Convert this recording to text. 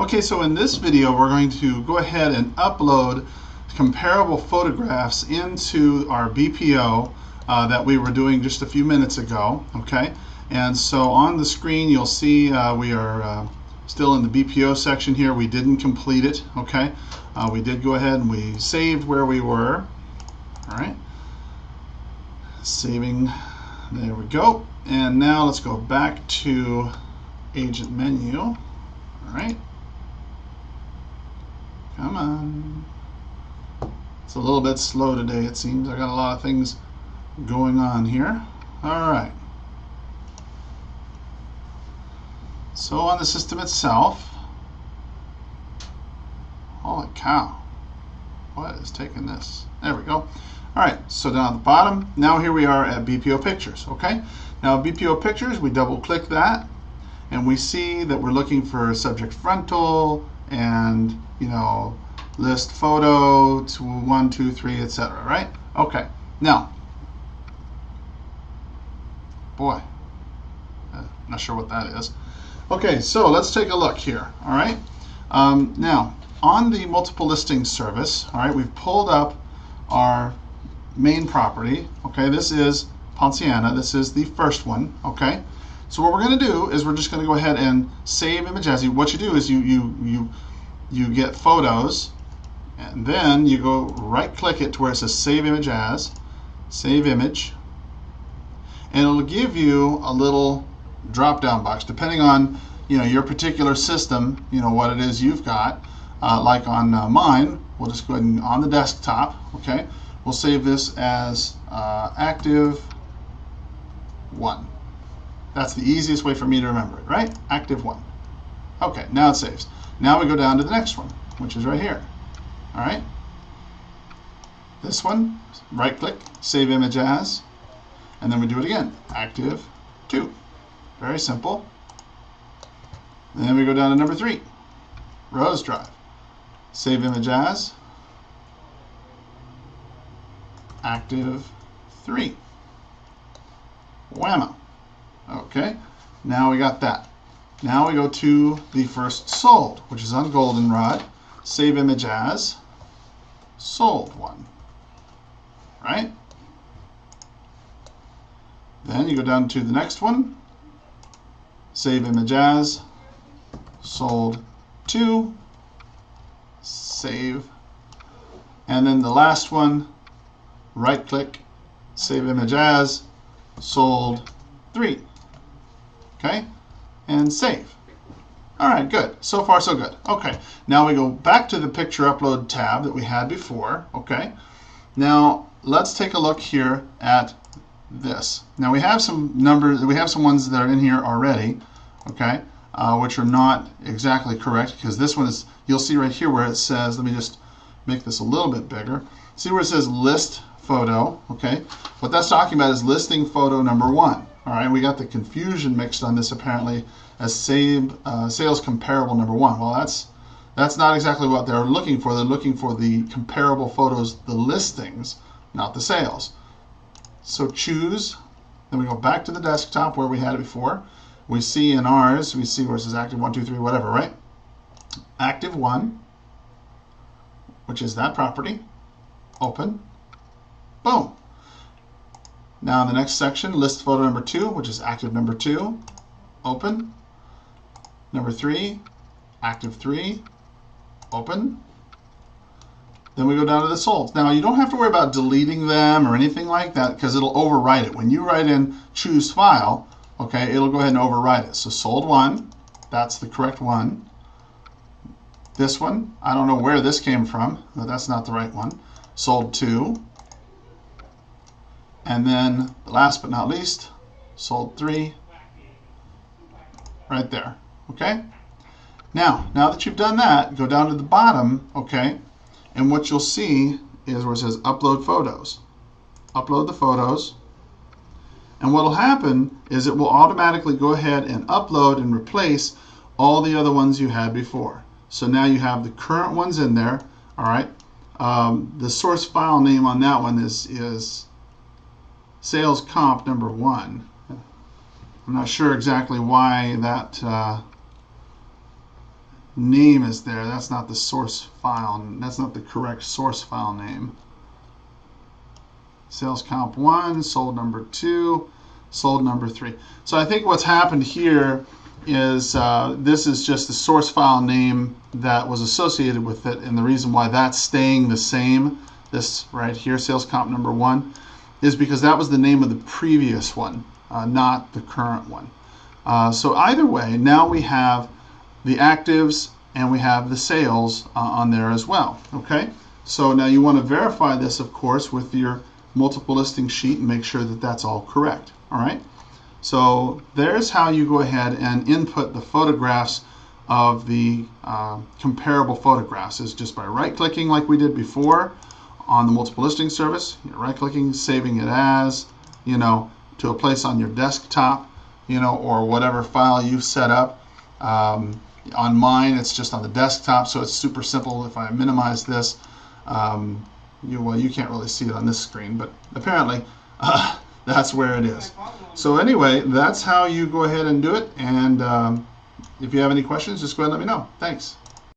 Okay, so in this video we're going to go ahead and upload comparable photographs into our BPO that we were doing just a few minutes ago. Okay, and so on the screen you'll see we are still in the BPO section here. We didn't complete it. Okay, we did go ahead and we saved where we were. All right, saving, there we go. And now let's go back to agent menu. All right, come on. It's a little bit slow today, it seems. I got a lot of things going on here. All right. So on the system itself, holy cow, what is taking this? There we go. All right, so down at the bottom, now here we are at BPO Pictures, okay? Now BPO Pictures, we double click that, and we see that we're looking for subject frontal and, you know, list photo to 1, 2, 3, etc. Right? Okay. Now, boy, I'm not sure what that is. Okay, so let's take a look here. All right. Now, on the multiple listing service, all right, we've pulled up our main property. Okay, this is Ponciana. This is the first one. Okay. So what we're going to do is we're just going to go ahead and save image as. What you do is you get photos, and then you go right click it to where it says save image as, save image, and it'll give you a little drop down box depending on, you know, your particular system, you know, what it is you've got. Like on mine, we'll just go ahead and on the desktop, okay, we'll save this as active 1. That's the easiest way for me to remember it, right? Active 1. Okay, now it saves. Now we go down to the next one, which is right here. All right. This one, right click, save image as, and then we do it again, active 2. Very simple. And then we go down to number 3, Rose Drive. Save image as, active 3. Whammo. Okay, now we got that. Now we go to the first sold, which is on goldenrod. Save image as, sold 1. Right? Then you go down to the next one. Save image as, sold 2. Save. And then the last one, right click, save image as, sold 3. Okay, and save. All right, good. So far, so good. Okay, now we go back to the picture upload tab that we had before. Okay, now let's take a look here at this. Now we have some numbers, we have some ones that are in here already, okay, which are not exactly correct, because this one is, you'll see right here where it says, let me just make this a little bit bigger. See where it says list photo, okay? What that's talking about is listing photo number 1. All right, we got the confusion mixed on this apparently as sales comparable number 1. Well, that's not exactly what they're looking for. They're looking for the comparable photos, the listings, not the sales. So choose, then we go back to the desktop where we had it before. We see in ours, we see where it says active 1, 2, 3, whatever, right? Active 1, which is that property. Open. Boom. Now in the next section, list photo number 2, which is active number 2. Open. Number 3, active 3. Open. Then we go down to the solds. Now you don't have to worry about deleting them or anything like that, because it'll overwrite it. When you write in choose file, okay, it'll go ahead and overwrite it. So sold 1, that's the correct one. This one, I don't know where this came from, but that's not the right one. Sold 2. And then last but not least, sold 3, right there. Okay. Now that you've done that, go down to the bottom, okay, and what you'll see is where it says upload photos. Upload the photos, and what will happen is it will automatically go ahead and upload and replace all the other ones you had before. So now you have the current ones in there. All right. The source file name on that one is sales comp number 1. I'm not sure exactly why that name is there. That's not the source file. That's not the correct source file name. Sales comp 1, sold number 2, sold number 3. So I think what's happened here is this is just the source file name that was associated with it, and the reason why that's staying the same, this right here, sales comp number 1, is because that was the name of the previous one, not the current one. So either way, now we have the actives and we have the sales on there as well. Okay, so now you want to verify this, of course, with your multiple listing sheet and make sure that that's all correct. All right, so there's how you go ahead and input the photographs of the comparable photographs, is just by right-clicking like we did before on the multiple listing service. You're right-clicking, saving it as, to a place on your desktop, or whatever file you've set up. On mine, it's just on the desktop, so it's super simple. If I minimize this, you can't really see it on this screen, but apparently that's where it is. So anyway, that's how you go ahead and do it. And if you have any questions, just go ahead and let me know. Thanks.